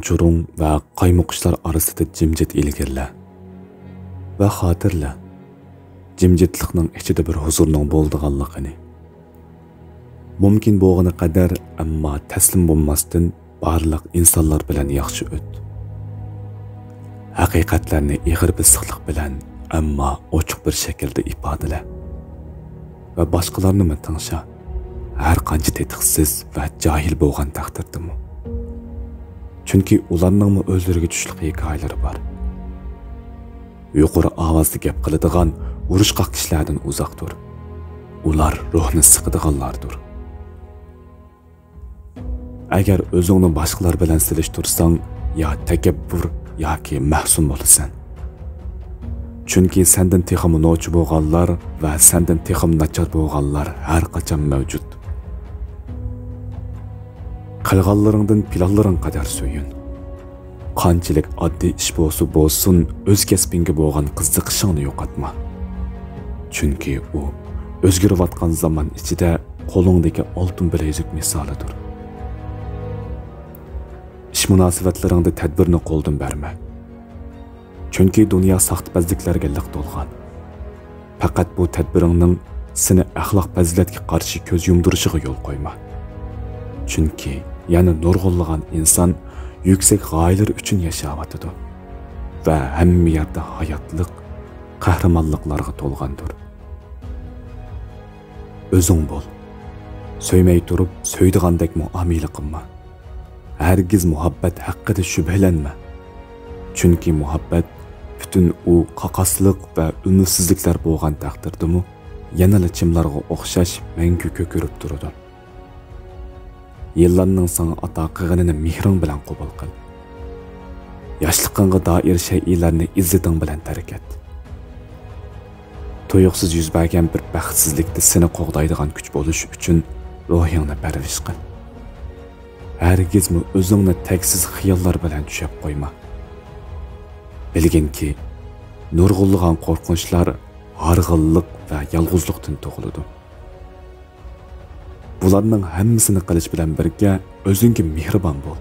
churung va qaymoqishlar orasida jimjit ilgirla va xotirla. Jimjitlikning ichida bir huzurning bo'ldiganligini. Mumkin bo'lgani qadar, ammo taslim bo'lmasdan barliq insonlar bilan yaxshi o't. Haqiqatlarni ig'ir bisiqlik bilan, ammo ochiq bir shaklda ifodala. Va boshqalarni tingsha, har qancha tetiqsiz va jahil bo'lgan taqdirdami. Chunki ularning o'zlariga tushlik hikoyalari bor. Yuqori ovozda gap qiladigan, urushqoq kishilardan uzoq tur. Ular ruhni siqadiganlardir. Agar o'zingni boshqalar bilan silishtirsang, yo takabbur yoki mahzun bo'lasan. Chunki sendan texim nochi bo'lganlar va sendan texim nachar bo'lganlar har qachon mavjud. Qilganlaringdan planlaring qadar suyun. Qanchalik oddiy ish bo'lsin, o'z kasbingga bo'lgan qiziqishingni yo'qotma. Chunki u o'zgarayotgan zaman ichida qo'lingdagi oltin bilezik misolidir. Ish munosabatlaringda tadbirni qo'ldan berma. Chunki dunyo saxtbazliklarga liq to'lgan. Faqat bu tadbiringning seni axloq fazilatga qarshi ko'z yumdirishiga yo'l qo'yma. Chunki yana nurg'unlagan inson yuksak g'oyalar uchun yashayotidi va hamma yerda hayotlik, qahramonliklarga to'lgandir. O'zing bo'l. Söymay turib, so'ydigandek muomala qilma. Hargiz muhabbat haqida shubhalanma. Chunki muhabbat bütün u qaqasliq va umidsizliklar bo'lgan taqdirdimi, yanada chimlarga o'xshash mangu ko'kirib turadi. Yillarning sana ato qilganini mehring bilan qabul qil. Yoshliqingga doir shaylarni izzating bilan tarakat. To'yiqsiz yuz bergan bir baxtsizlikda seni qo'g'daydigan kuch bo'lish uchun ruhingni parvish qil. Hargizmi o'zingni taksiz xiyollar bilan tushib qo'yma. Bilginki, nurg'unlagan qo'rqinchlar harg'illik va yolg'izlikdan tug'iladi. Bularning hammasini qilish bilan birga o'zingga mehribon bo'l.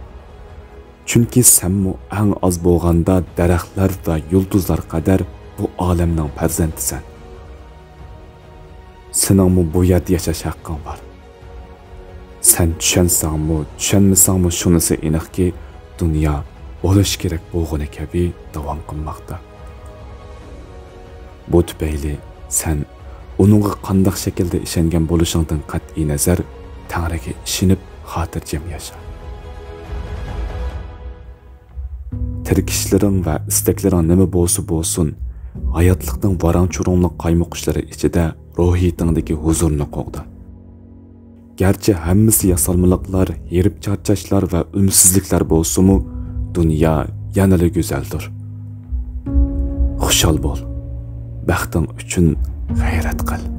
Chunki senmi eng oz bo'lganda daraxtlar va yulduzlar qadar bu olamning farzandisan. Seningmi bu yerda yashash haqqing bor. Sen tushansangmi, tushunmasangmi shunisi aniqki, dunyo bo'lish kerak bo'lgani kabi davom qilmoqda. Bu tufayli sen uningga qanday shaklda ishongan bo'lishingdan qat'iy nazar Tangriga ishonib xotirjam yasha. Tirkishlaring va istaklaring nima bo'lsin, hayotlikning varang-churungli qaymoqishlari ichida ruhiyatingdagi huzurni qo'g'da. Garchi hammasi yasalmaliklar, yerib charchashlar va umidsizliklar bo'lsa-mu, dunyo yanada go'zaldir. Xushal bo'l. Baxting uchun g'ayrat qil.